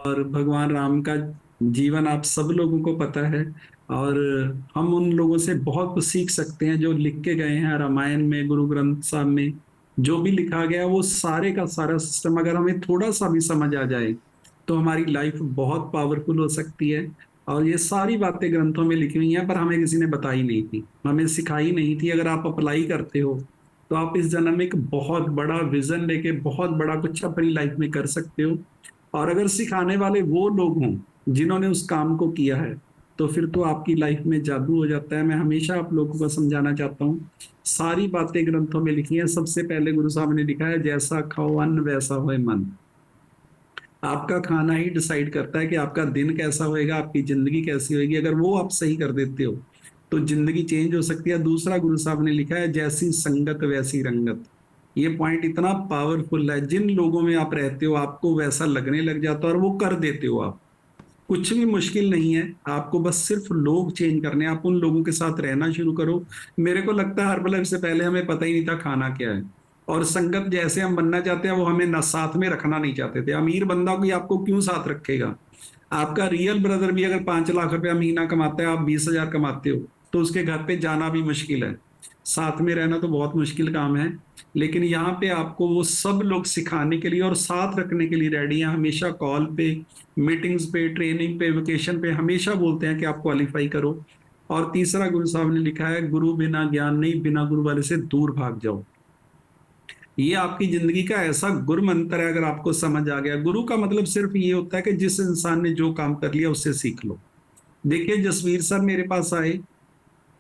और भगवान राम का जीवन आप सब लोगों को पता है। और हम उन लोगों से बहुत कुछ सीख सकते हैं जो लिख के गए हैं रामायण में, गुरु ग्रंथ साहब में जो भी लिखा गया है, वो सारे का सारा सिस्टम अगर हमें थोड़ा सा भी समझ आ जाए तो हमारी लाइफ बहुत पावरफुल हो सकती है। और ये सारी बातें ग्रंथों में लिखी हुई हैं, पर हमें किसी ने बताई नहीं थी, हमें सिखाई नहीं थी। अगर आप अप्लाई करते हो तो आप इस जन्म में एक बहुत बड़ा विजन लेके बहुत बड़ा कुछ अपनी लाइफ में कर सकते हो। और अगर सिखाने वाले वो लोग हों जिन्होंने उस काम को किया है, तो फिर तो आपकी लाइफ में जादू हो जाता है। मैं हमेशा आप लोगों को समझाना चाहता हूँ, सारी बातें ग्रंथों में लिखी हैं। सबसे पहले गुरु साहब ने लिखा है, जैसा खाओ अन्न वैसा होए मन। आपका खाना ही डिसाइड करता है कि आपका दिन कैसा होएगा, आपकी जिंदगी कैसी होगी। अगर वो आप सही कर देते हो तो जिंदगी चेंज हो सकती है। दूसरा गुरु साहब ने लिखा है, जैसी संगत वैसी रंगत। ये पॉइंट इतना पावरफुल है, जिन लोगों में आप रहते हो आपको वैसा लगने लग जाता है और वो कर देते हो आप। कुछ भी मुश्किल नहीं है, आपको बस सिर्फ लोग चेंज करने हैं। आप उन लोगों के साथ रहना शुरू करो। मेरे को लगता है हर्बल से पहले हमें पता ही नहीं था खाना क्या है। और संगत जैसे हम बनना चाहते हैं वो हमें न साथ में रखना नहीं चाहते थे। अमीर बंदा कोई आपको क्यों साथ रखेगा? आपका रियल ब्रदर भी अगर 5 लाख रुपया महीना कमाता है, आप 20 हजार कमाते हो, तो उसके घर पे जाना भी मुश्किल है। साथ में रहना तो बहुत मुश्किल काम है। लेकिन यहाँ पे आपको वो सब लोग सिखाने के लिए और साथ रखने के लिए रेडी हैं। हमेशा कॉल पे, मीटिंग्स पे, ट्रेनिंग पे, वेकेशन पे हमेशा बोलते हैं कि आप क्वालिफाई करो। और तीसरा गुरु साहब ने लिखा है, गुरु बिना ज्ञान नहीं, बिना गुरु वाले से दूर भाग जाओ। ये आपकी जिंदगी का ऐसा गुरु मंत्र है, अगर आपको समझ आ गया। गुरु का मतलब सिर्फ ये होता है कि जिस इंसान ने जो काम कर लिया उससे सीख लो। देखिए जसवीर सर मेरे पास आए,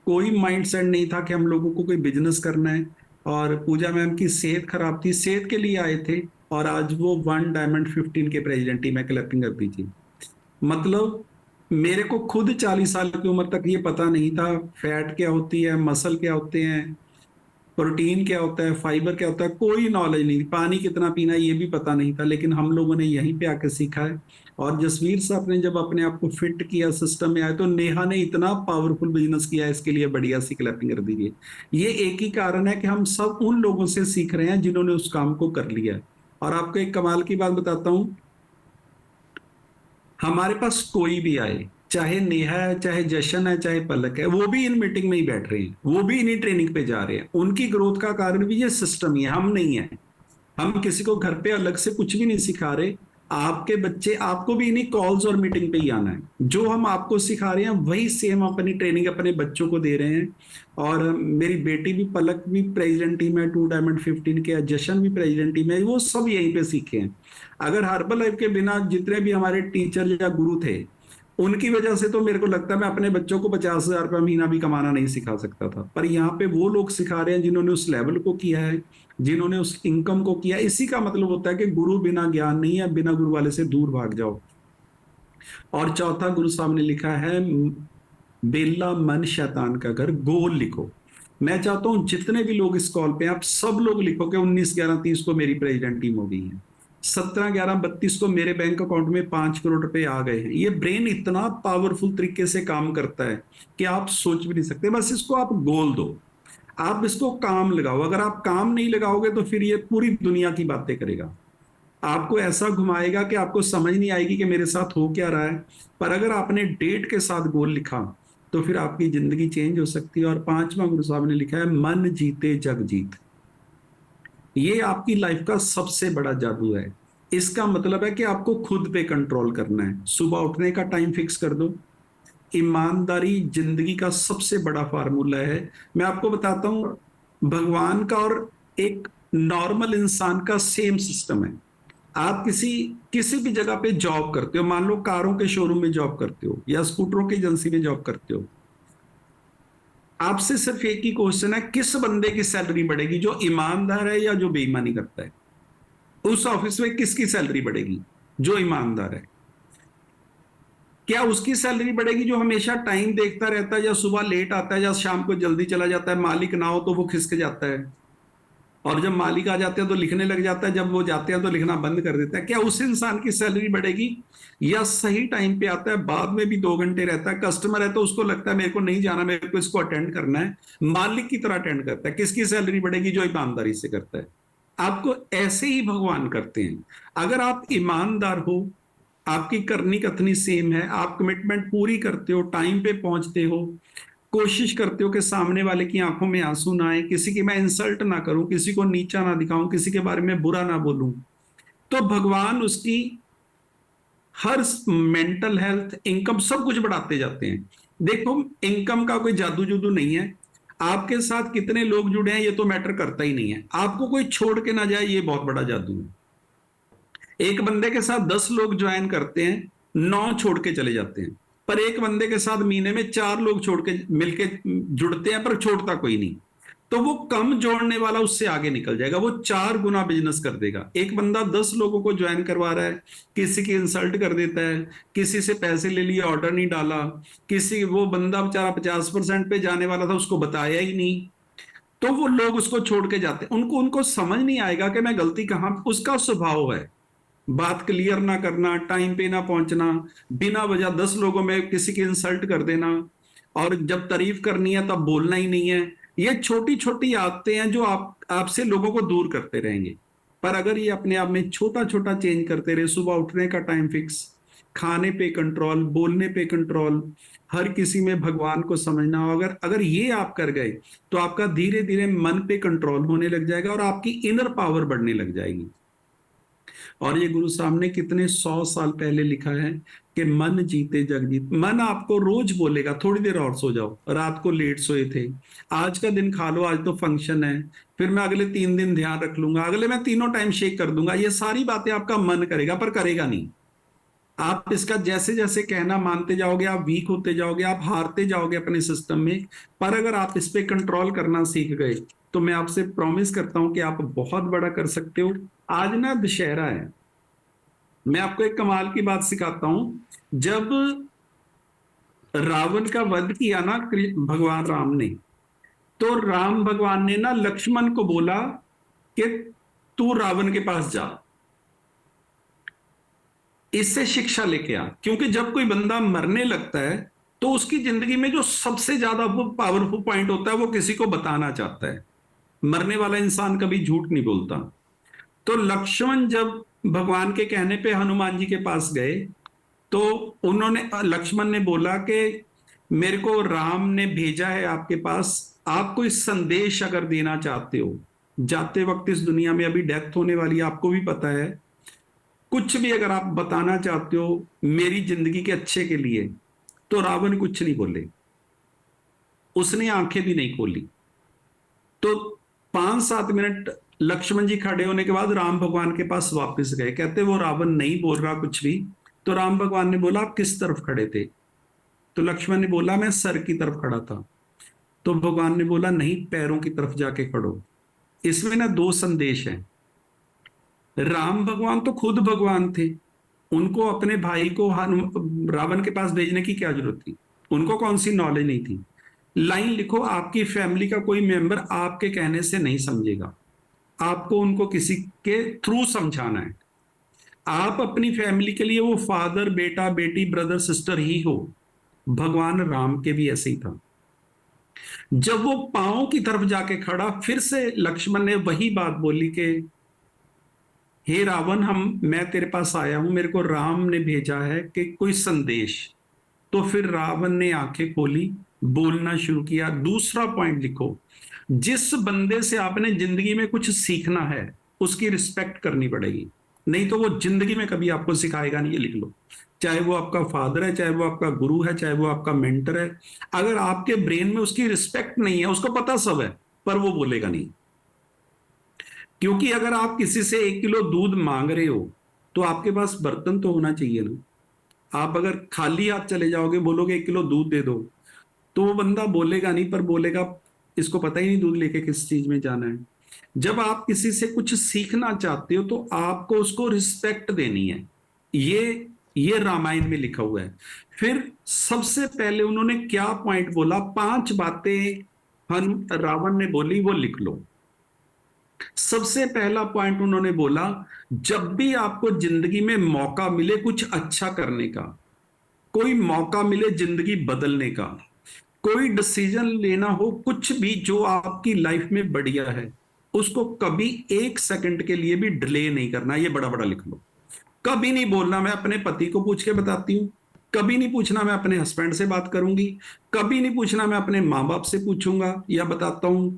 कोई माइंड सेट नहीं था कि हम लोगों को कोई बिजनेस करना है। और पूजा मैम की सेहत खराब थी, सेहत के लिए आए थे। और आज वो 1 Diamond 15 के प्रेसिडेंट ही। मैं क्लैपिंग कर दीजिए। मतलब मेरे को खुद 40 साल की उम्र तक ये पता नहीं था फैट क्या होती है, मसल क्या होते हैं, प्रोटीन क्या होता है, फाइबर क्या होता है, कोई नॉलेज नहीं थी। पानी कितना पीना है ये भी पता नहीं था, लेकिन हम लोगों ने यहीं पे आके सीखा है। और जसवीर साहब ने जब अपने आप को फिट किया, सिस्टम में आए, तो नेहा ने इतना पावरफुल बिजनेस किया, इसके लिए बढ़िया सी क्लैपिंग कर दीजिए। ये एक ही कारण है कि हम सब उन लोगों से सीख रहे हैं जिन्होंने उस काम को कर लिया है। और आपको एक कमाल की बात बताता हूँ, हमारे पास कोई भी आए, चाहे नेहा है, चाहे जशन है, चाहे पलक है, वो भी इन मीटिंग में ही बैठ रहे हैं, वो भी इन्हीं ट्रेनिंग पे जा रहे हैं। उनकी ग्रोथ का कारण भी ये सिस्टम ही है, हम नहीं है। हम किसी को घर पे अलग से कुछ भी नहीं सिखा रहे। आपके बच्चे, आपको भी इन्हीं कॉल्स और मीटिंग पे ही आना है। जो हम आपको सिखा रहे हैं वही सेम अपनी ट्रेनिंग अपने बच्चों को दे रहे हैं। और मेरी बेटी भी, पलक भी प्रेसिडेंट टीम है 2 Diamond 15 के, जशन भी प्रेसिडेंट टीम है, वो सब यहीं पे सीखे हैं। अगर हर्बल लाइफ के बिना जितने भी हमारे टीचर या गुरु थे, उनकी वजह से तो मेरे को लगता है मैं अपने बच्चों को 50 हजार रुपया महीना भी कमाना नहीं सिखा सकता था। पर यहाँ पे वो लोग सिखा रहे हैं जिन्होंने उस लेवल को किया है, जिन्होंने उस इनकम को किया। इसी का मतलब होता है कि गुरु बिना ज्ञान नहीं है, बिना गुरु वाले से दूर भाग जाओ। और चौथा गुरु साहब ने लिखा है, बेला मन शैतान का घर, गोल लिखो। मैं चाहता हूं जितने भी लोग इस कॉल पे हैं, आप सब लोग लिखो कि 19/11/30 को मेरी प्रेसिडेंट टीम हो गई है, 17/11/32 को मेरे बैंक अकाउंट में 5 करोड़ रुपए आ गए हैं। ये ब्रेन इतना पावरफुल तरीके से काम करता है कि आप सोच भी नहीं सकते। बस इसको आप गोल दो, आप इसको काम लगाओ। अगर आप काम नहीं लगाओगे तो फिर ये पूरी दुनिया की बातें करेगा, आपको ऐसा घुमाएगा कि आपको समझ नहीं आएगी कि मेरे साथ हो क्या रहा है। पर अगर आपने डेट के साथ गोल लिखा तो फिर आपकी जिंदगी चेंज हो सकती है। और पांचवा गुरु साहब ने लिखा है, मन जीते जग जीत। ये आपकी लाइफ का सबसे बड़ा जादू है। इसका मतलब है कि आपको खुद पे कंट्रोल करना है। सुबह उठने का टाइम फिक्स कर दो। ईमानदारी जिंदगी का सबसे बड़ा फार्मूला है। मैं आपको बताता हूं, भगवान का और एक नॉर्मल इंसान का सेम सिस्टम है। आप किसी किसी भी जगह पे जॉब करते हो, मान लो कारों के शोरूम में जॉब करते हो या स्कूटरों की एजेंसी में जॉब करते हो, आपसे सिर्फ एक ही क्वेश्चन है, किस बंदे की सैलरी बढ़ेगी, जो ईमानदार है या जो बेईमानी करता है? उस ऑफिस में किसकी सैलरी बढ़ेगी? जो ईमानदार है। क्या उसकी सैलरी बढ़ेगी जो हमेशा टाइम देखता रहता है, या सुबह लेट आता है, या शाम को जल्दी चला जाता है, मालिक ना हो तो वो खिसक जाता है, और जब मालिक आ जाते हैं तो लिखने लग जाता है, जब वो जाते हैं तो लिखना बंद कर देता है? क्या उस इंसान की सैलरी बढ़ेगी? या सही टाइम पे आता है, बाद में भी 2 घंटे रहता है, कस्टमर है तो उसको लगता है मेरे को नहीं जाना, मेरे को इसको अटेंड करना है, मालिक की तरह अटेंड करता है? किसकी सैलरी बढ़ेगी? जो ईमानदारी से करता है। आपको ऐसे ही भगवान करते हैं। अगर आप ईमानदार हो, आपकी करनी कथनी सेम है, आप कमिटमेंट पूरी करते हो, टाइम पे पहुंचते हो, कोशिश करते हो कि सामने वाले की आंखों में आंसू ना आए, किसी की मैं इंसल्ट ना करूं, किसी को नीचा ना दिखाऊं, किसी के बारे में बुरा ना बोलूं, तो भगवान उसकी हर मेंटल हेल्थ, इनकम, सब कुछ बढ़ाते जाते हैं। देखो, इनकम का कोई जादू जुदू नहीं है। आपके साथ कितने लोग जुड़े हैं ये तो मैटर करता ही नहीं है, आपको कोई छोड़ के ना जाए ये बहुत बड़ा जादू है। एक बंदे के साथ 10 लोग ज्वाइन करते हैं, 9 छोड़ के चले जाते हैं, पर एक बंदे के साथ महीने में 4 लोग छोड़ के मिलके जुड़ते हैं, पर छोड़ता कोई नहीं। तो वो कम जोड़ने वाला उससे आगे निकल जाएगा, वो 4 गुना बिजनेस कर देगा। एक बंदा 10 लोगों को ज्वाइन करवा रहा है, किसी की इंसल्ट कर देता है, किसी से पैसे ले लिए, ऑर्डर नहीं डाला, किसी, वो बंदा बेचारा 50% पे जाने वाला था, उसको बताया ही नहीं, तो वो लोग उसको छोड़ के जाते हैं। उनको उनको समझ नहीं आएगा कि मैं गलती कहां, उसका स्वभाव है बात क्लियर ना करना, टाइम पे ना पहुंचना, बिना वजह 10 लोगों में किसी की इंसल्ट कर देना, और जब तारीफ करनी है तब बोलना ही नहीं है। ये छोटी छोटी आदतें हैं जो आपसे लोगों को दूर करते रहेंगे। पर अगर ये अपने आप में छोटा छोटा चेंज करते रहे, सुबह उठने का टाइम फिक्स, खाने पे कंट्रोल, बोलने पे कंट्रोल, हर किसी में भगवान को समझना, अगर अगर ये आप कर गए तो आपका धीरे धीरे मन पे कंट्रोल होने लग जाएगा और आपकी इनर पावर बढ़ने लग जाएगी। और ये गुरु साहब ने कितने 100 साल पहले लिखा है कि मन जीते जग जीत। मन आपको रोज बोलेगा थोड़ी देर और सो जाओ, रात को लेट सोए थे, आज का दिन खा लो, आज तो फंक्शन है, फिर मैं अगले 3 दिन ध्यान रख लूंगा, अगले मैं तीनों टाइम शेक कर दूंगा। ये सारी बातें आपका मन करेगा पर करेगा नहीं। आप इसका जैसे जैसे कहना मानते जाओगे, आप वीक होते जाओगे, आप हारते जाओगे अपने सिस्टम में। पर अगर आप इस पे कंट्रोल करना सीख गए तो मैं आपसे प्रॉमिस करता हूं कि आप बहुत बड़ा कर सकते हो। आज ना दशहरा है, मैं आपको एक कमाल की बात सिखाता हूं। जब रावण का वध किया ना भगवान राम ने, तो राम भगवान ने ना लक्ष्मण को बोला कि तू रावण के पास जा, इससे शिक्षा लेके आ। क्योंकि जब कोई बंदा मरने लगता है तो उसकी जिंदगी में जो सबसे ज्यादा वो पावरफुल पॉइंट होता है वो किसी को बताना चाहता है। मरने वाला इंसान कभी झूठ नहीं बोलता। तो लक्ष्मण जब भगवान के कहने पे हनुमान जी के पास गए, तो उन्होंने, लक्ष्मण ने बोला कि मेरे को राम ने भेजा है आपके पास, आप कोई संदेश अगर देना चाहते हो, जाते वक्त इस दुनिया में अभी डेथ होने वाली है, आपको भी पता है, कुछ भी अगर आप बताना चाहते हो मेरी जिंदगी के अच्छे के लिए, तो रावण कुछ नहीं बोले, उसने आंखें भी नहीं खोली। तो 5-7 मिनट लक्ष्मण जी खड़े होने के बाद राम भगवान के पास वापस गए, कहते वो रावण नहीं बोल रहा कुछ भी। तो राम भगवान ने बोला आप किस तरफ खड़े थे? तो लक्ष्मण ने बोला मैं सर की तरफ खड़ा था। तो भगवान ने बोला नहीं, पैरों की तरफ जाके खड़ो। इसमें ना 2 संदेश हैं। राम भगवान तो खुद भगवान थे, उनको अपने भाई को रावण के पास भेजने की क्या जरूरत थी? उनको कौन सी नॉलेज नहीं थी? लाइन लिखो, आपकी फैमिली का कोई मेंबर आपके कहने से नहीं समझेगा, आपको उनको किसी के थ्रू समझाना है। आप अपनी फैमिली के लिए वो फादर, बेटा, बेटी, ब्रदर, सिस्टर ही हो। भगवान राम के भी ऐसे ही था। जब वो पांव की तरफ जाके खड़ा, फिर से लक्ष्मण ने वही बात बोली कि हे रावण, मैं तेरे पास आया हूं, मेरे को राम ने भेजा है कि कोई संदेश। तो फिर रावण ने आंखें खोली, बोलना शुरू किया। दूसरा पॉइंट लिखो, जिस बंदे से आपने जिंदगी में कुछ सीखना है उसकी रिस्पेक्ट करनी पड़ेगी, नहीं तो वो जिंदगी में कभी आपको सिखाएगा नहीं। ये लिख लो, चाहे वो आपका फादर है, चाहे वो आपका गुरु है, चाहे वो आपका मेंटर है, अगर आपके ब्रेन में उसकी रिस्पेक्ट नहीं है, उसको पता सब है पर वो बोलेगा नहीं। क्योंकि अगर आप किसी से 1 किलो दूध मांग रहे हो तो आपके पास बर्तन तो होना चाहिए ना। आप अगर खाली हाथ चले जाओगे, बोलोगे 1 किलो दूध दे दो, तो वो बंदा बोलेगा नहीं, पर बोलेगा इसको पता ही नहीं दूध लेके किस चीज में जाना है। जब आप किसी से कुछ सीखना चाहते हो तो आपको उसको रिस्पेक्ट देनी है। ये रामायण में लिखा हुआ है। फिर सबसे पहले उन्होंने क्या पॉइंट बोला, 5 बातें हम रावण ने बोली, वो लिख लो। सबसे पहला पॉइंट उन्होंने बोला, जब भी आपको जिंदगी में मौका मिले कुछ अच्छा करने का, कोई मौका मिले जिंदगी बदलने का, कोई डिसीजन लेना हो, कुछ भी जो आपकी लाइफ में बढ़िया है, उसको कभी 1 सेकंड के लिए भी डिले नहीं करना। ये बड़ा बड़ा लिख लो। कभी नहीं बोलना मैं अपने पति को पूछ के बताती हूँ, कभी नहीं पूछना मैं अपने हस्बैंड से बात करूंगी, कभी नहीं पूछना मैं अपने माँ बाप से पूछूंगा या बताता हूं।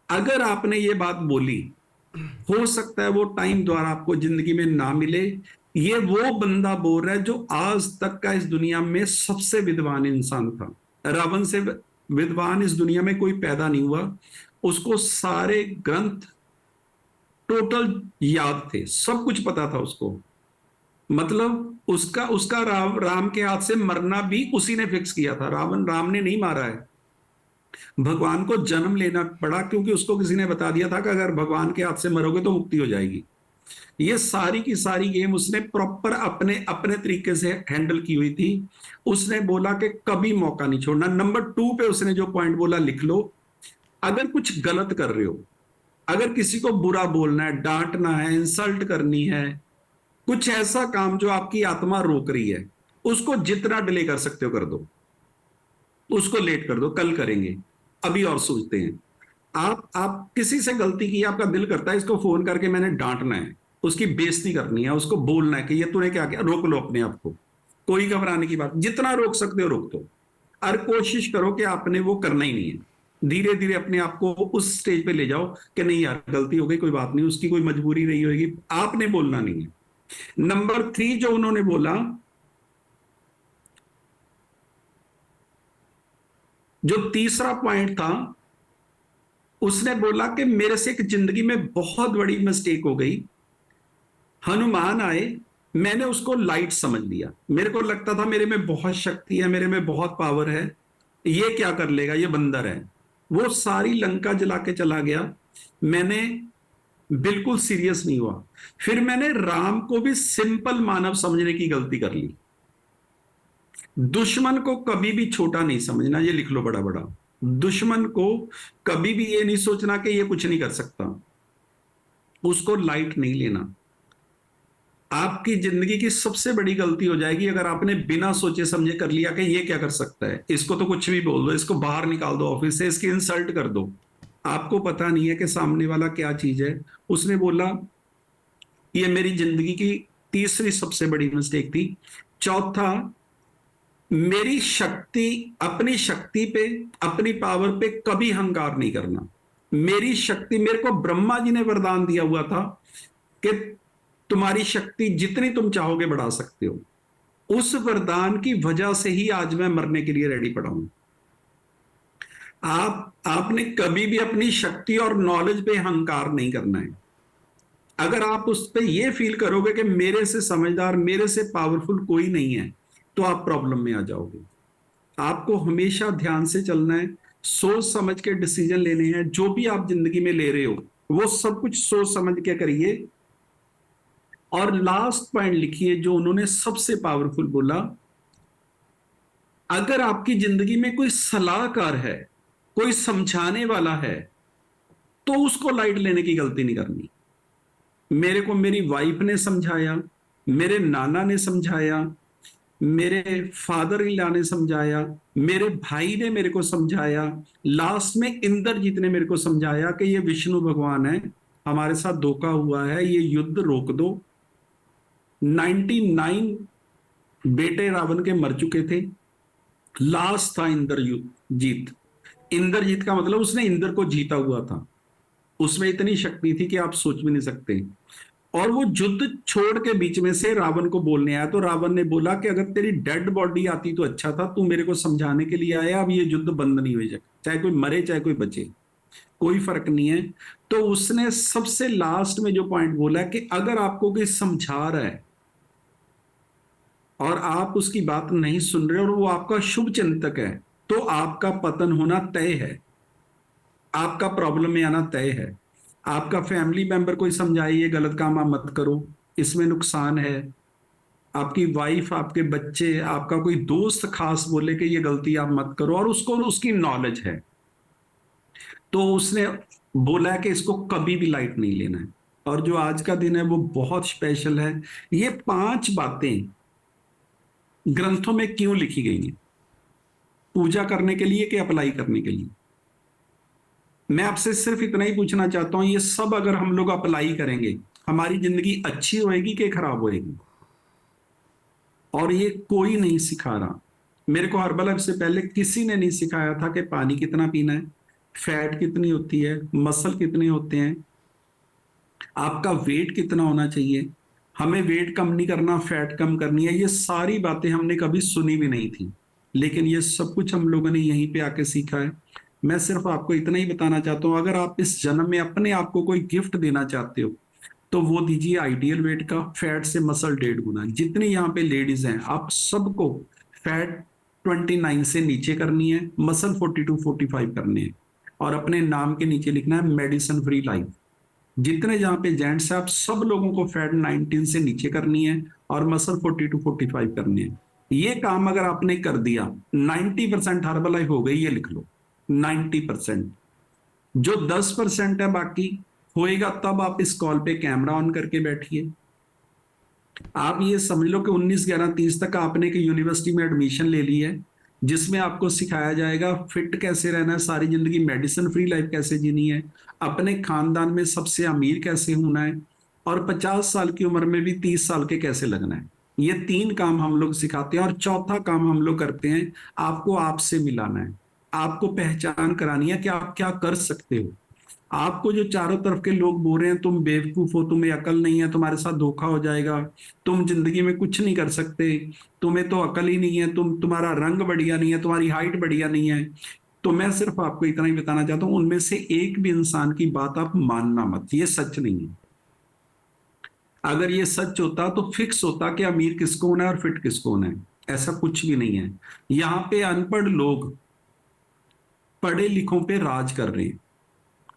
अगर आपने ये बात बोली, हो सकता है वो टाइम द्वारा आपको जिंदगी में ना मिले। ये वो बंदा बोल रहा है जो आज तक का इस दुनिया में सबसे विद्वान इंसान था। रावण से विद्वान इस दुनिया में कोई पैदा नहीं हुआ। उसको सारे ग्रंथ टोटल याद थे, सब कुछ पता था उसको। मतलब उसका उसका राम के हाथ से मरना भी उसी ने फिक्स किया था। राम ने नहीं मारा है। भगवान को जन्म लेना पड़ा क्योंकि उसको किसी ने बता दिया था कि अगर भगवान के हाथ से मरोगे तो मुक्ति हो जाएगी। ये सारी की सारी गेम उसने प्रॉपर अपने अपने तरीके से हैंडल की हुई थी। उसने बोला कि कभी मौका नहीं छोड़ना। नंबर 2 पे उसने जो पॉइंट बोला लिख लो। अगर कुछ गलत कर रहे हो, अगर किसी को बुरा बोलना है, डांटना है, इंसल्ट करनी है, कुछ ऐसा काम जो आपकी आत्मा रोक रही है, उसको जितना डिले कर सकते हो कर दो। उसको लेट कर दो, कल करेंगे, अभी और सोचते हैं। आप किसी से गलती की, आपका दिल करता है इसको फोन करके मैंने डांटना है, उसकी बेइज्जती करनी है, उसको बोलना है कि ये तूने क्या किया, रोक लो अपने आप को। कोई घबराने की बात, जितना रोक सकते हो रोक दो। और कोशिश करो कि आपने वो करना ही नहीं है। धीरे धीरे अपने आप को उस स्टेज पे ले जाओ कि नहीं यार गलती हो गई, कोई बात नहीं, उसकी कोई मजबूरी रही होगी, आपने बोलना नहीं है। नंबर 3 जो उन्होंने बोला, जो तीसरा पॉइंट था, उसने बोला कि मेरे से एक जिंदगी में बहुत बड़ी मिस्टेक हो गई। हनुमान आए, मैंने उसको लाइट समझ लिया। मेरे को लगता था मेरे में बहुत शक्ति है, मेरे में बहुत पावर है, ये क्या कर लेगा, ये बंदर है। वो सारी लंका जला के चला गया। मैंने बिल्कुल सीरियस नहीं हुआ। फिर मैंने राम को भी सिंपल मानव समझने की गलती कर ली। दुश्मन को कभी भी छोटा नहीं समझना, ये लिख लो बड़ा बड़ा। दुश्मन को कभी भी ये नहीं सोचना कि ये कुछ नहीं कर सकता, उसको लाइट नहीं लेना। आपकी जिंदगी की सबसे बड़ी गलती हो जाएगी अगर आपने बिना सोचे समझे कर लिया कि ये क्या कर सकता है, इसको तो कुछ भी बोल दो, इसको बाहर निकाल दो ऑफिस से, इसकी इंसल्ट कर दो। आपको पता नहीं है कि सामने वाला क्या चीज है। उसने बोला ये मेरी जिंदगी की तीसरी सबसे बड़ी मिस्टेक थी। चौथा, मेरी शक्ति, अपनी शक्ति पे, अपनी पावर पे कभी अहंकार नहीं करना। मेरी शक्ति, मेरे को ब्रह्मा जी ने वरदान दिया हुआ था कि तुम्हारी शक्ति जितनी तुम चाहोगे बढ़ा सकते हो। उस वरदान की वजह से ही आज मैं मरने के लिए रेडी पड़ा हूं। आपने कभी भी अपनी शक्ति और नॉलेज पे अहंकार नहीं करना है। अगर आप उस पे ये फील करोगे कि मेरे से समझदार, मेरे से पावरफुल कोई नहीं है, तो आप प्रॉब्लम में आ जाओगे। आपको हमेशा ध्यान से चलना है, सोच समझ के डिसीजन लेने हैं। जो भी आप जिंदगी में ले रहे हो वो सब कुछ सोच समझ के करिए। और लास्ट पॉइंट लिखिए जो उन्होंने सबसे पावरफुल बोला, अगर आपकी जिंदगी में कोई सलाहकार है, कोई समझाने वाला है, तो उसको लाइट लेने की गलती नहीं करनी। मेरे को मेरी वाइफ ने समझाया, मेरे नाना ने समझाया, मेरे फादर इन लॉ ने समझाया, मेरे भाई ने मेरे को समझाया, लास्ट में इंद्रजीत ने मेरे को समझाया कि ये विष्णु भगवान है, हमारे साथ धोखा हुआ है, ये युद्ध रोक दो। 99 बेटे रावण के मर चुके थे, लास्ट था इंद्रजीत। इंद्रजीत का मतलब उसने इंद्र को जीता हुआ था। उसमें इतनी शक्ति थी कि आप सोच भी नहीं सकते। और वो युद्ध छोड़ के बीच में से रावण को बोलने आया, तो रावण ने बोला कि अगर तेरी डेड बॉडी आती तो अच्छा था, तू मेरे को समझाने के लिए आया, अब ये युद्ध बंद नहीं हो जाएगा, चाहे कोई मरे चाहे कोई बचे, कोई फर्क नहीं है। तो उसने सबसे लास्ट में जो पॉइंट बोला कि अगर आपको कोई समझा रहा है और आप उसकी बात नहीं सुन रहे और वो आपका शुभ चिंतक है, तो आपका पतन होना तय है, आपका प्रॉब्लम में आना तय है। आपका फैमिली मेंबर कोई समझाए ये गलत काम आप मत करो, इसमें नुकसान है। आपकी वाइफ, आपके बच्चे, आपका कोई दोस्त खास बोले कि ये गलती आप मत करो और उसको उसकी नॉलेज है, तो उसने बोला कि इसको कभी भी लाइट नहीं लेना है। और जो आज का दिन है वो बहुत स्पेशल है। ये 5 बातें ग्रंथों में क्यों लिखी गई हैं? पूजा करने के लिए कि अप्लाई करने के लिए? मैं आपसे सिर्फ इतना ही पूछना चाहता हूं, ये सब अगर हम लोग अप्लाई करेंगे, हमारी जिंदगी अच्छी होएगी कि खराब होएगी? और ये कोई नहीं सिखा रहा। मेरे को हर्बल से पहले किसी ने नहीं सिखाया था कि पानी कितना पीना है, फैट कितनी होती है, मसल कितने होते हैं, आपका वेट कितना होना चाहिए, हमें वेट कम नहीं करना, फैट कम करनी है। ये सारी बातें हमने कभी सुनी भी नहीं थी, लेकिन ये सब कुछ हम लोगों ने यहीं पे आके सीखा है। मैं सिर्फ आपको इतना ही बताना चाहता हूँ, अगर आप इस जन्म में अपने आप को कोई गिफ्ट देना चाहते हो तो वो दीजिए आइडियल वेट का, फैट से मसल 1.5 गुना। जितनी यहाँ पे लेडीज हैं, आप सबको फैट 29 से नीचे करनी है, मसल 42-45 करने हैं, और अपने नाम के नीचे लिखना है मेडिसिन फ्री लाइफ। जितने जहाँ पे जेंट्स हैं, आप सब लोगों को फैट 19 से नीचे करनी है और मसल 42-45 करनी है। ये काम अगर आपने कर दिया, 90% हर्बल लाइफ हो गई, ये लिख लो 90%। जो 10% है बाकी होएगा, तब आप इस कॉल पे कैमरा ऑन करके बैठिए। आप ये समझ लो कि 19-11-30 तक आपने एक यूनिवर्सिटी में एडमिशन ले ली है, जिसमें आपको सिखाया जाएगा फिट कैसे रहना है, सारी जिंदगी मेडिसिन फ्री लाइफ कैसे जीनी है, अपने खानदान में सबसे अमीर कैसे होना है, और 50 साल की उम्र में भी 30 साल के कैसे लगना है। ये 3 काम हम लोग सिखाते हैं, और चौथा काम हम लोग करते हैं, आपको आपसे मिलाना है, आपको पहचान करानी है कि आप क्या कर सकते हो। आपको जो चारों तरफ के लोग बोल रहे हैं तुम बेवकूफ हो, तुम्हें अकल नहीं है, तुम्हारे साथ धोखा हो जाएगा, तुम जिंदगी में कुछ नहीं कर सकते, तुम्हें तो अकल ही नहीं है, तुम्हारा रंग बढ़िया नहीं है, तुम्हारी हाइट बढ़िया नहीं है, तो मैं सिर्फ आपको इतना ही बताना चाहता हूं, उनमें से एक भी इंसान की बात आप मानना मत, ये सच नहीं है। अगर ये सच होता तो फिक्स होता कि अमीर किसको होना है और फिट किसको होना है। ऐसा कुछ भी नहीं है। यहाँ पे अनपढ़ लोग पढ़े लिखों पे राज कर रहे हैं।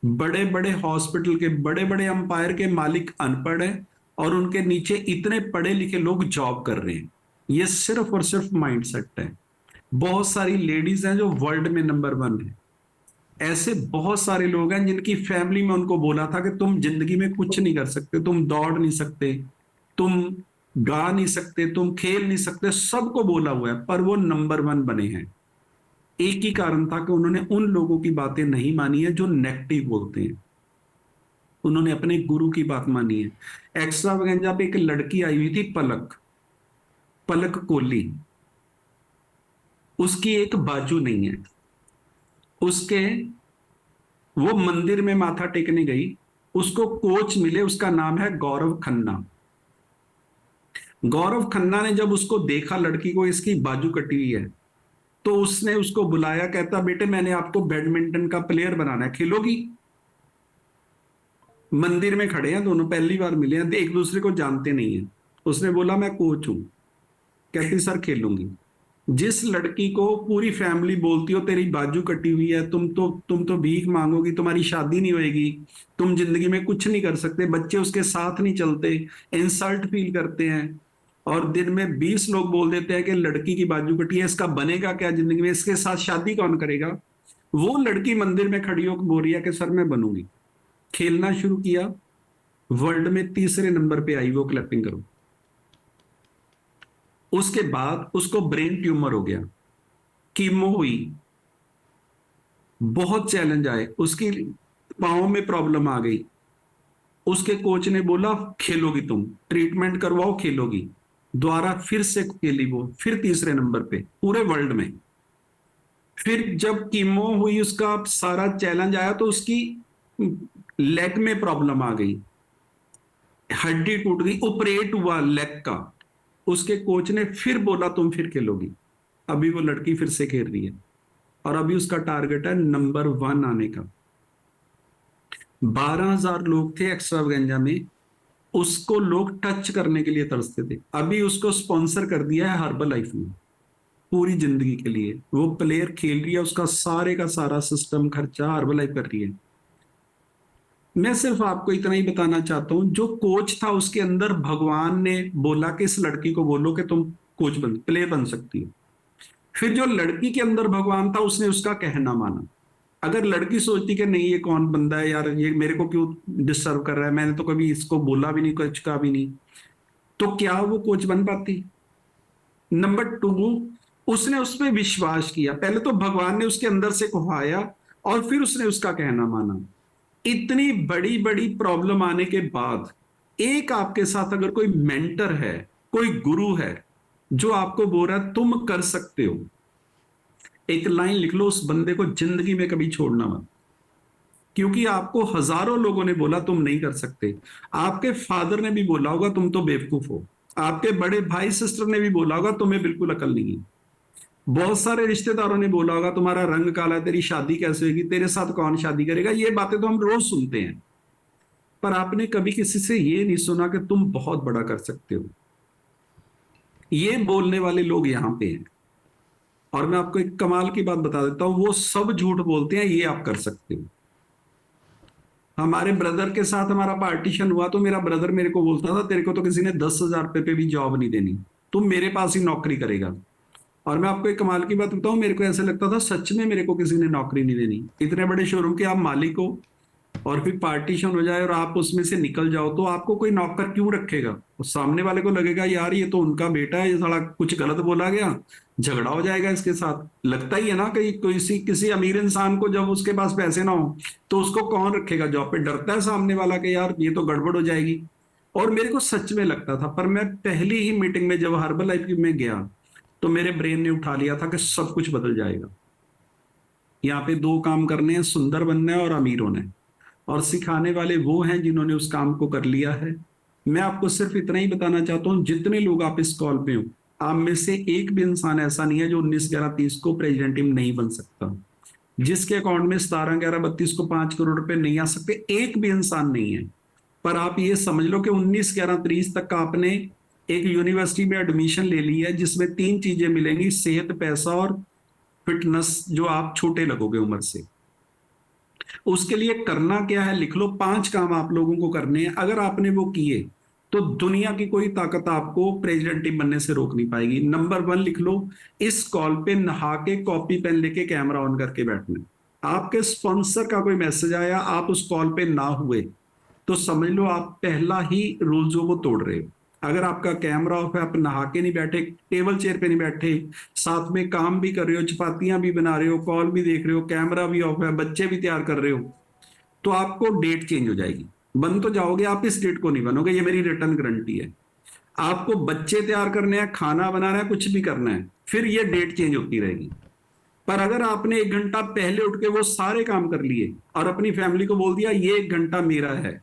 बड़े बड़े हॉस्पिटल के बड़े बड़े अंपायर के मालिक अनपढ़ हैं, और उनके नीचे इतने पढ़े लिखे लोग जॉब कर रहे हैं। ये सिर्फ और सिर्फ माइंडसेट है। बहुत सारी लेडीज हैं जो वर्ल्ड में नंबर 1 है। ऐसे बहुत सारे लोग हैं जिनकी फैमिली में उनको बोला था कि तुम जिंदगी में कुछ नहीं कर सकते, तुम दौड़ नहीं सकते, तुम गा नहीं सकते, तुम खेल नहीं सकते, सबको बोला हुआ है, पर वो नंबर 1 बने हैं। एक ही कारण था कि उन्होंने उन लोगों की बातें नहीं मानी है जो नेगेटिव बोलते हैं। उन्होंने अपने गुरु की बात मानी है। एक्स्ट्रावेगेंजा पे एक लड़की आई हुई थी, पलक, पलक कोहली। उसकी एक बाजू नहीं है। उसके वो मंदिर में माथा टेकने गई, उसको कोच मिले, उसका नाम है गौरव खन्ना। गौरव खन्ना ने जब उसको देखा, लड़की को, इसकी बाजू कटी हुई है, तो उसने उसको बुलाया, कहता बेटे मैंने आपको बैडमिंटन का प्लेयर बनाना है, खेलोगी? मंदिर में खड़े हैं दोनों, पहली बार मिले हैं, एक दूसरे को जानते नहीं है। उसने बोला मैं कोच हूं। कहती सर खेलूंगी। जिस लड़की को पूरी फैमिली बोलती हो तेरी बाजू कटी हुई है, तुम तो भीख मांगोगी, तुम्हारी शादी नहीं होएगी, तुम जिंदगी में कुछ नहीं कर सकते, बच्चे उसके साथ नहीं चलते, इंसल्ट फील करते हैं, और दिन में 20 लोग बोल देते हैं कि लड़की की बाजू कटी है, इसका बनेगा क्या जिंदगी में, इसके साथ शादी कौन करेगा। वो लड़की मंदिर में खड़ी होकर बोल रही है कि सर मैं बनूंगी। खेलना शुरू किया, वर्ल्ड में तीसरे नंबर पे आई वो, क्लैपिंग करो। उसके बाद उसको ब्रेन ट्यूमर हो गया, कीमो हुई, बहुत चैलेंज आए, उसकी पाँव में प्रॉब्लम आ गई। उसके कोच ने बोला खेलोगी तुम, ट्रीटमेंट करवाओ खेलोगी। दोबारा फिर से खेली वो, फिर तीसरे नंबर पे पूरे वर्ल्ड में। फिर जब कीमो हुई, उसका सारा चैलेंज आया, तो उसकी लेग में प्रॉब्लम आ गई, हड्डी टूट गई, ऑपरेट हुआ लेग का। उसके कोच ने फिर बोला तुम फिर खेलोगी। अभी वो लड़की फिर से खेल रही है, और अभी उसका टारगेट है नंबर 1 आने का। 12,000 लोग थे एक्स्ट्रावेगेंजा में, उसको लोग टच करने के लिए तरसते थे। अभी उसको स्पॉन्सर कर दिया है हर्बल लाइफ में, पूरी जिंदगी के लिए। वो प्लेयर खेल रही है, उसका सारे का सारा सिस्टम खर्चा हर्बल लाइफ कर रही है। मैं सिर्फ आपको इतना ही बताना चाहता हूं, जो कोच था उसके अंदर भगवान ने बोला कि इस लड़की को बोलो कि तुम कोच बन, प्लेयर बन सकती हो। फिर जो लड़की के अंदर भगवान था, उसने उसका कहना माना। अगर लड़की सोचती कि नहीं ये कौन बंदा है यार, ये मेरे को क्यों डिस्टर्ब कर रहा है, मैंने तो कभी इसको बोला भी नहीं, कुछ कहा भी नहीं, तो क्या वो कोच बन पाती? नंबर 2, उसने उसमें विश्वास किया। पहले तो भगवान ने उसके अंदर से कुहाया, और फिर उसने उसका कहना माना। इतनी बड़ी बड़ी प्रॉब्लम आने के बाद एक आपके साथ अगर कोई मेंटर है, कोई गुरु है, जो आपको बोल रहा है तुम कर सकते हो, एक लाइन लिख लो, उस बंदे को जिंदगी में कभी छोड़ना मत। क्योंकि आपको हजारों लोगों ने बोला तुम नहीं कर सकते। आपके फादर ने भी बोला होगा तुम तो बेवकूफ हो। आपके बड़े भाई सिस्टर ने भी बोला होगा तुम्हें बिल्कुल अकल नहीं है। बहुत सारे रिश्तेदारों ने बोला होगा तुम्हारा रंग काला है, तेरी शादी कैसे होगी, तेरे साथ कौन शादी करेगा। ये बातें तो हम रोज सुनते हैं। पर आपने कभी किसी से ये नहीं सुना कि तुम बहुत बड़ा कर सकते हो। ये बोलने वाले लोग यहां पे हैं। और मैं आपको एक कमाल की बात बता देता हूं, वो सब झूठ बोलते हैं ये आप कर सकते हो। हमारे ब्रदर के साथ हमारा पार्टीशन हुआ तो मेरा ब्रदर मेरे को बोलता था तेरे को तो किसी ने 10,000 रुपए पे भी जॉब नहीं देनी, तुम मेरे पास ही नौकरी करेगा। और मैं आपको एक कमाल की बात बताऊं, मेरे को ऐसे लगता था सच में मेरे को किसी ने नौकरी नहीं देनी। इतने बड़े शोरूम के आप मालिक हो और फिर पार्टीशन हो जाए और आप उसमें से निकल जाओ तो आपको कोई नौकर क्यों रखेगा। और सामने वाले को लगेगा यार ये तो उनका बेटा है, ये साला कुछ गलत बोला गया, झगड़ा हो जाएगा इसके साथ। लगता ही है ना कि किसी किसी अमीर इंसान को जब उसके पास पैसे ना हो तो उसको कौन रखेगा जॉब पे, डरता है सामने वाला कि यार ये तो गड़बड़ हो जाएगी। और मेरे को सच में लगता था, पर मैं पहली ही मीटिंग में जब हर्बल लाइफ में गया तो मेरे ब्रेन ने उठा लिया था कि सब कुछ बदल जाएगा। यहाँ पे दो काम करने हैं, सुंदर बनना है और अमीर होना है। और सिखाने वाले वो हैं जिन्होंने उस काम को कर लिया है। मैं आपको सिर्फ इतना ही बताना चाहता हूं, जितने लोग आप इस कॉल पे हो, आप में से एक भी इंसान ऐसा नहीं है जो 19/11/30 को प्रेसिडेंट टीम नहीं बन सकता। जिसके अकाउंट में 17/11/32 को 5 करोड़ रुपए नहीं आ सकते, एक भी इंसान नहीं है। पर आप ये समझ लो कि 19/11/30 तक आपने एक यूनिवर्सिटी में एडमिशन ले ली है जिसमें तीन चीजें मिलेंगी, सेहत, पैसा और फिटनेस, जो आप छोटे लगोगे उम्र से। उसके लिए करना क्या है लिख लो, 5 काम आप लोगों को करने हैं। अगर आपने वो किए तो दुनिया की कोई ताकत आपको प्रेसिडेंट टीम बनने से रोक नहीं पाएगी। नंबर 1 लिख लो, इस कॉल पे नहा के कॉपी पेन लेके कैमरा ऑन करके बैठना। आपके स्पॉन्सर का कोई मैसेज आया, आप उस कॉल पे ना हुए तो समझ लो आप पहला ही रूल जो वो तोड़ रहे हो। अगर आपका कैमरा ऑफ है, आप नहा के नहीं बैठे, टेबल चेयर पे नहीं बैठे, साथ में काम भी कर रहे हो, चपातियां भी बना रहे हो, कॉल भी देख रहे हो, कैमरा भी ऑफ है, बच्चे भी तैयार कर रहे हो, तो आपको डेट चेंज हो जाएगी। बन तो जाओगे, आप इस डेट को नहीं बनोगे, ये मेरी रिटर्न गारंटी है। आपको बच्चे तैयार करने हैं, खाना बनाना है, कुछ भी करना है, फिर ये डेट चेंज होती रहेगी। पर अगर आपने 1 घंटा पहले उठ के वो सारे काम कर लिए और अपनी फैमिली को बोल दिया ये 1 घंटा मेरा है,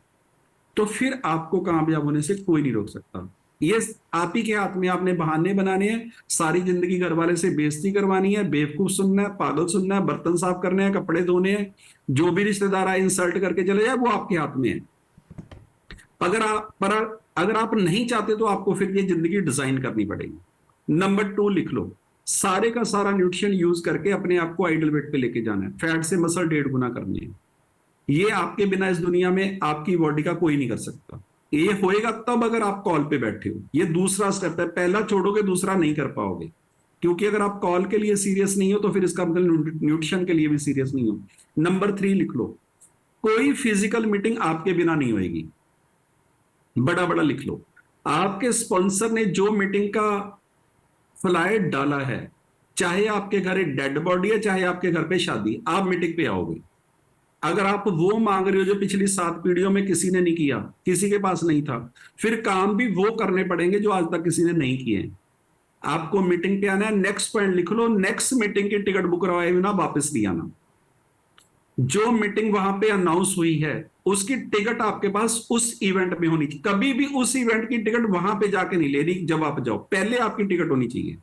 तो फिर आपको कामयाब होने से कोई नहीं रोक सकता। ये आप ही के हाथ में, आपने बहाने बनाने हैं, सारी जिंदगी घर वाले से बेइज्जती करवानी है, बेवकूफ सुनना है, पागल सुनना है, बर्तन साफ करने हैं, कपड़े धोने हैं, जो भी रिश्तेदार आए इंसल्ट करके चले जाए, वो आपके हाथ में है। अगर आप नहीं चाहते तो आपको फिर ये जिंदगी डिजाइन करनी पड़ेगी। नंबर 2 लिख लो, सारे का सारा न्यूट्रिशन यूज करके अपने आप को आइडल वेट पे लेके जाना है, फैट से मसल 1.5 गुना करनी है। ये आपके बिना इस दुनिया में आपकी बॉडी का कोई नहीं कर सकता। ये होएगा तब अगर आप कॉल पे बैठे हो। ये दूसरा स्टेप है, पहला छोड़ोगे दूसरा नहीं कर पाओगे। क्योंकि अगर आप कॉल के लिए सीरियस नहीं हो तो फिर इसका मतलब न्यूट्रिशन के लिए भी सीरियस नहीं हो। नंबर 3 लिख लो, कोई फिजिकल मीटिंग आपके बिना नहीं होगी। बड़ा बड़ा लिख लो, आपके स्पॉन्सर ने जो मीटिंग का फ्लायर डाला है, चाहे आपके घर एक डेड बॉडी है, चाहे आपके घर पे शादी, आप मीटिंग पे आओगे। अगर आप वो मांग रहे हो जो पिछली 7 पीढ़ियों में किसी ने नहीं किया, किसी के पास नहीं था, फिर काम भी वो करने पड़ेंगे जो आज तक किसी ने नहीं किए। आपको मीटिंग पे आना है। नेक्स्ट पॉइंट लिख लो, नेक्स्ट मीटिंग की टिकट बुक करवाए बिना वापस नहीं आना। जो मीटिंग वहां पे अनाउंस हुई है उसकी टिकट आपके पास उस इवेंट में होनी चाहिए। कभी भी उस इवेंट की टिकट वहां पे जाके नहीं लेनी, जब आप जाओ पहले आपकी टिकट होनी चाहिए।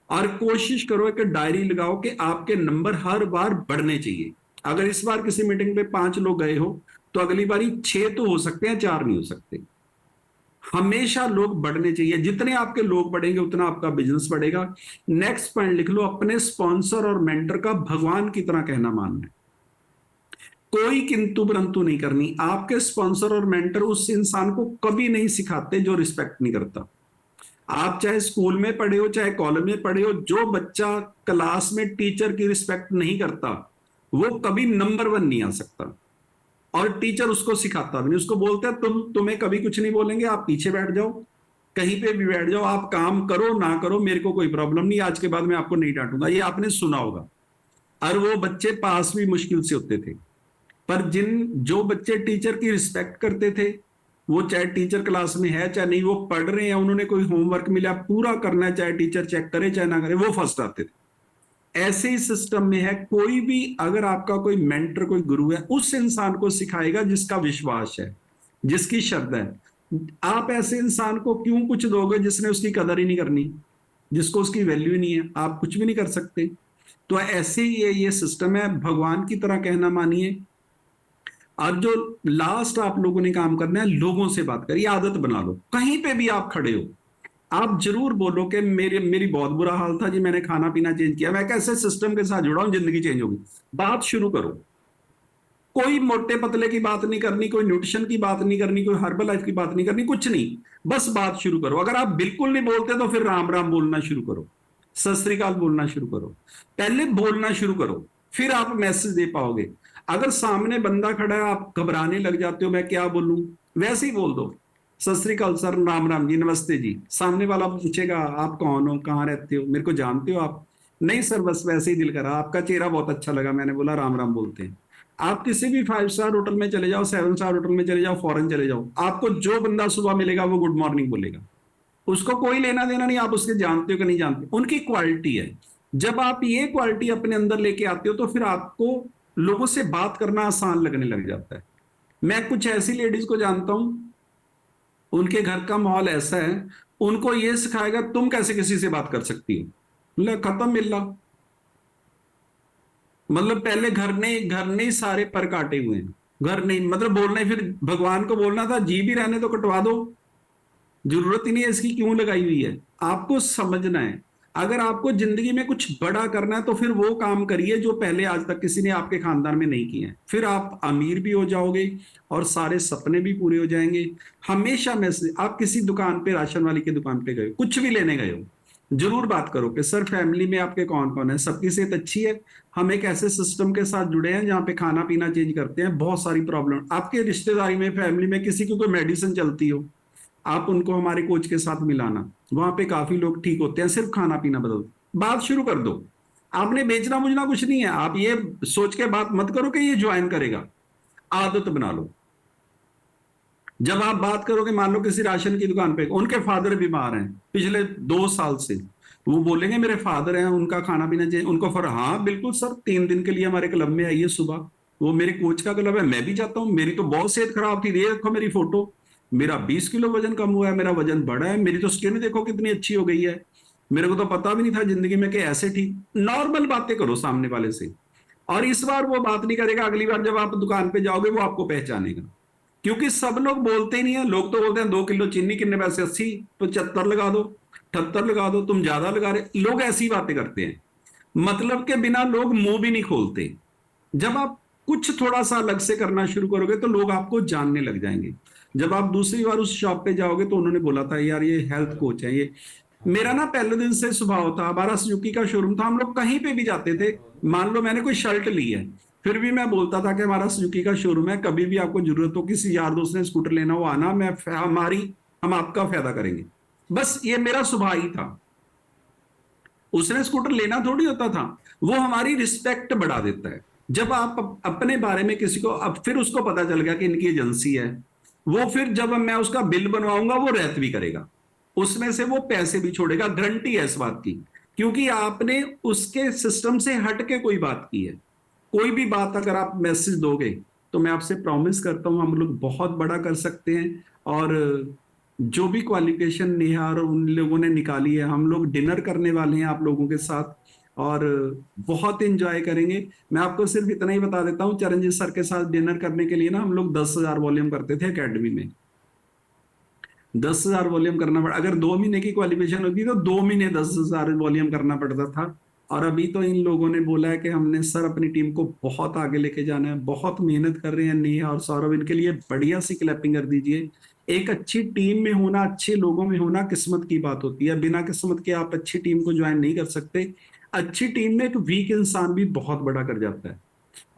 और कोशिश करो कि डायरी लगाओ कि आपके नंबर हर बार बढ़ने चाहिए। अगर इस बार किसी मीटिंग पे 5 लोग गए हो तो अगली बारी 6 तो हो सकते हैं, 4 नहीं हो सकते। हमेशा लोग बढ़ने चाहिए, जितने आपके लोग बढ़ेंगे उतना आपका बिजनेस बढ़ेगा। नेक्स्ट पॉइंट लिख लो, अपने स्पॉन्सर और मेंटर का भगवान की तरह कहना मानना है। कोई किंतु परंतु नहीं करनी। आपके स्पॉन्सर और मेंटर उस इंसान को कभी नहीं सिखाते जो रिस्पेक्ट नहीं करता। आप चाहे स्कूल में पढ़े हो चाहे कॉलेज में पढ़े हो, जो बच्चा क्लास में टीचर की रिस्पेक्ट नहीं करता वो कभी नंबर 1 नहीं आ सकता। और टीचर उसको सिखाता भी नहीं, उसको बोलते हैं तुम्हें कभी कुछ नहीं बोलेंगे, आप पीछे बैठ जाओ, कहीं पे भी बैठ जाओ, आप काम करो ना करो मेरे को कोई प्रॉब्लम नहीं, आज के बाद मैं आपको नहीं डांटूंगा। ये आपने सुना होगा। और वो बच्चे पास भी मुश्किल से होते थे। पर जो बच्चे टीचर की रिस्पेक्ट करते थे, वो चाहे टीचर क्लास में है चाहे नहीं, वो पढ़ रहे हैं, उन्होंने कोई होमवर्क मिला पूरा करना है, चाहे टीचर चेक करे चाहे ना करे, वो फर्स्ट आते थे। ऐसे ही सिस्टम में है, कोई भी अगर आपका कोई मेंटर कोई गुरु है, उस इंसान को सिखाएगा जिसका विश्वास है, जिसकी श्रद्धा है। आप ऐसे इंसान को क्यों कुछ दोगे जिसने उसकी कदर ही नहीं करनी, जिसको उसकी वैल्यू ही नहीं है, आप कुछ भी नहीं कर सकते। तो ऐसे ही ये सिस्टम है, भगवान की तरह कहना मानिए। और जो लास्ट आप लोगों ने काम करना है, लोगों से बात करिए, आदत बना लो, कहीं पे भी आप खड़े हो आप जरूर बोलो कि मेरी बहुत बुरा हाल था जी, मैंने खाना पीना चेंज किया, मैं कैसे सिस्टम के साथ जुड़ा हूं, जिंदगी चेंज होगी। बात शुरू करो। कोई मोटे पतले की बात नहीं करनी, कोई न्यूट्रिशन की बात नहीं करनी, कोई हर्बल लाइफ की बात नहीं करनी, कुछ नहीं, बस बात शुरू करो। अगर आप बिल्कुल नहीं बोलते तो फिर राम राम बोलना शुरू करो, सत श्री अकाल बोलना शुरू करो। पहले बोलना शुरू करो, फिर आप मैसेज दे पाओगे। अगर सामने बंदा खड़ा है, आप घबराने लग जाते हो, मैं क्या बोलूं, वैसे ही बोल दो, सत श्री अकाल सर, राम राम जी, नमस्ते जी। सामने वाला पूछेगा आप कौन हो, कहाँ रहते हो, मेरे को जानते हो आप? नहीं सर, बस वैसे ही दिल करा, आपका चेहरा बहुत अच्छा लगा, मैंने बोला राम राम बोलते हैं। आप किसी भी 5 स्टार होटल में चले जाओ, 7 स्टार होटल में चले जाओ, फॉरेन चले जाओ, आपको जो बंदा सुबह मिलेगा वो गुड मॉर्निंग बोलेगा। उसको कोई लेना देना नहीं, आप उसके जानते हो कि नहीं जानते, उनकी क्वालिटी है। जब आप ये क्वालिटी अपने अंदर लेके आते हो तो फिर आपको लोगों से बात करना आसान लगने लग जाता है। मैं कुछ ऐसी लेडीज को जानता हूं, उनके घर का माहौल ऐसा है, उनको ये सिखाएगा तुम कैसे किसी से बात कर सकती हो, मतलब खत्म मिलना। मतलब पहले घर ने ही सारे पर काटे हुए हैं, घर नहीं मतलब बोलना ही, फिर भगवान को बोलना था जी भी रहने तो कटवा दो, जरूरत ही नहीं है इसकी, क्यों लगाई हुई है। आपको समझना है, अगर आपको जिंदगी में कुछ बड़ा करना है तो फिर वो काम करिए जो पहले आज तक किसी ने आपके खानदान में नहीं किए हैं, फिर आप अमीर भी हो जाओगे और सारे सपने भी पूरे हो जाएंगे। हमेशा में से आप किसी दुकान पे, राशन वाली की दुकान पे गए, कुछ भी लेने गए हो, जरूर बात करो कि सर फैमिली में आपके कौन कौन है, सबकी सेहत अच्छी है, हम एक ऐसे सिस्टम के साथ जुड़े हैं जहाँ पे खाना पीना चेंज करते हैं, बहुत सारी प्रॉब्लम आपके रिश्तेदारी में फैमिली में किसी की कोई मेडिसिन चलती हो, आप उनको हमारे कोच के साथ मिलाना, वहां पे काफी लोग ठीक होते हैं, सिर्फ खाना पीना बदल, बात शुरू कर दो। आपने बेचना मुझना कुछ नहीं है, आप ये सोच के बात मत करो कि ये ज्वाइन करेगा, आदत बना लो। जब आप बात करोगे, मान लो किसी राशन की दुकान पे, उनके फादर बीमार हैं पिछले 2 साल से, वो बोलेंगे मेरे फादर हैं, उनका खाना पीना चाहिए उनको, फर हाँ बिल्कुल सर, 3 दिन के लिए हमारे क्लब में आइए सुबह, वो मेरे कोच का क्लब है, मैं भी जाता हूँ, मेरी तो बहुत सेहत खराब थी, ये देखो मेरी फोटो, मेरा 20 किलो वजन कम हुआ है, मेरा वजन बढ़ा है, मेरी तो स्किन देखो कितनी अच्छी हो गई है, मेरे को तो पता भी नहीं था जिंदगी में कि ऐसे ठीक। नॉर्मल बातें करो सामने वाले से, और इस बार वो बात नहीं करेगा, अगली बार जब आप दुकान पे जाओगे वो आपको पहचानेगा। क्योंकि सब लोग बोलते ही नहीं है, लोग तो बोलते हैं 2 किलो चीनी कितने पैसे, 80, 75 लगा दो, 78 लगा दो, तुम ज्यादा लगा रहे, लोग ऐसी बातें करते हैं, मतलब के बिना लोग मुंह भी नहीं खोलते। जब आप कुछ थोड़ा सा अलग से करना शुरू करोगे तो लोग आपको जानने लग जाएंगे। जब आप दूसरी बार उस शॉप पे जाओगे तो उन्होंने बोला था यार ये हेल्थ कोच है ये, मेरा ना पहले दिन से स्वभाव था, हमारा सुजुकी का शोरूम था, हम लोग कहीं पे भी जाते थे, मान लो मैंने कोई शर्ट ली है, फिर भी मैं बोलता था कि हमारा सुजुकी का शोरूम है, कभी भी आपको जरूरत हो, किसी यार दोस्त ने स्कूटर लेना हो आना, हम आपका फायदा करेंगे। बस ये मेरा स्वभाव ही था। उसने स्कूटर लेना थोड़ी होता था, वो हमारी रिस्पेक्ट बढ़ा देता है। जब आप अपने बारे में किसी को, अब फिर उसको पता चल गया कि इनकी एजेंसी है, वो फिर जब मैं उसका बिल बनवाऊंगा वो रैत भी करेगा, उसमें से वो पैसे भी छोड़ेगा, गारंटी है इस बात की, क्योंकि आपने उसके सिस्टम से हट के कोई बात की है। कोई भी बात अगर आप मैसेज दोगे तो मैं आपसे प्रॉमिस करता हूं हम लोग बहुत बड़ा कर सकते हैं। और जो भी क्वालिफिकेशन नेहा और उन लोगों ने निकाली है, हम लोग डिनर करने वाले हैं आप लोगों के साथ और बहुत एंजॉय करेंगे। मैं आपको सिर्फ इतना ही बता देता हूँ, चरणजीत सर के साथ डिनर करने के लिए ना हम लोग 10,000 वॉल्यूम करते थे एकेडमी में, 10,000 वॉल्यूम करना पड़ा, अगर 2 महीने की क्वालिफिकेशन होती तो 2 महीने 10,000 वॉल्यूम करना पड़ता था। और अभी तो इन लोगों ने बोला है कि हमने सर अपनी टीम को बहुत आगे लेके जाना है, बहुत मेहनत कर रहे हैं नेहा और सौरभ, इनके लिए बढ़िया सी क्लैपिंग कर दीजिए। एक अच्छी टीम में होना, अच्छे लोगों में होना किस्मत की बात होती है, बिना किस्मत के आप अच्छी टीम को ज्वाइन नहीं कर सकते। अच्छी टीम में एक वीक इंसान भी बहुत बड़ा कर जाता है,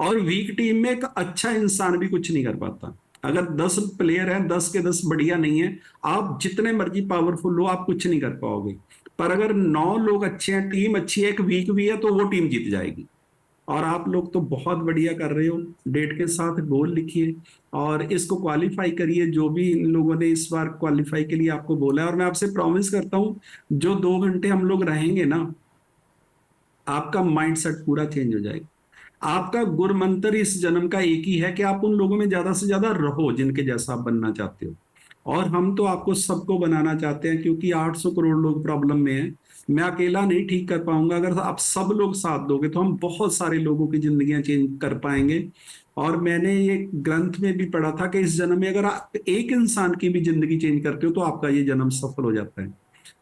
और वीक टीम में एक अच्छा इंसान भी कुछ नहीं कर पाता। अगर 10 प्लेयर हैं, 10 के 10 बढ़िया नहीं है, आप जितने मर्जी पावरफुल हो आप कुछ नहीं कर पाओगे। पर अगर 9 लोग अच्छे हैं, टीम अच्छी है, एक वीक भी है, तो वो टीम जीत जाएगी। और आप लोग तो बहुत बढ़िया कर रहे हो। डेट के साथ गोल लिखिए और इसको क्वालिफाई करिए, जो भी इन लोगों ने इस बार क्वालिफाई के लिए आपको बोला है। और मैं आपसे प्रॉमिस करता हूँ, जो 2 घंटे हम लोग रहेंगे ना, आपका माइंडसेट पूरा चेंज हो जाएगा। आपका गुर मंत्र इस जन्म का एक ही है कि आप उन लोगों में ज्यादा से ज्यादा रहो जिनके जैसा आप बनना चाहते हो। और हम तो आपको सबको बनाना चाहते हैं, क्योंकि 800 करोड़ लोग प्रॉब्लम में हैं। मैं अकेला नहीं ठीक कर पाऊंगा, अगर आप सब लोग साथ दोगे तो हम बहुत सारे लोगों की जिंदगियां चेंज कर पाएंगे। और मैंने ये ग्रंथ में भी पढ़ा था कि इस जन्म में अगर आप एक इंसान की भी जिंदगी चेंज करते हो तो आपका ये जन्म सफल हो जाता है।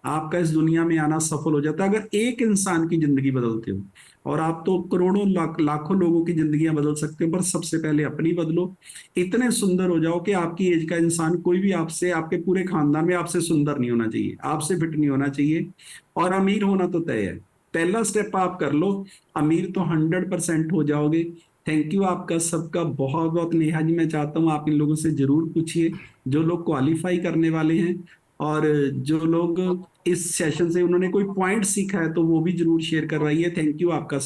आपका इस दुनिया में आना सफल हो जाता है अगर एक इंसान की जिंदगी बदलते हो। और आप तो करोड़ों लाखों लोगों की जिंदगियां बदल सकते हो, पर सबसे पहले अपनी बदलो। इतने सुंदर हो जाओ कि आपकी एज का इंसान कोई भी आपसे, आपके पूरे खानदान में आपसे सुंदर नहीं होना चाहिए, आपसे फिट नहीं होना चाहिए। और अमीर होना तो तय है, पहला स्टेप आप कर लो, अमीर तो 100% हो जाओगे। थैंक यू आपका सबका बहुत बहुत। नेहा जी, मैं चाहता हूँ आप इन लोगों से जरूर पूछिए, जो लोग क्वालिफाई करने वाले हैं। और जो लोग इस सेशन से उन्होंने कोई पॉइंट सीखा है तो वो भी जरूर शेयर करवाइए। थैंक यू आपका सब।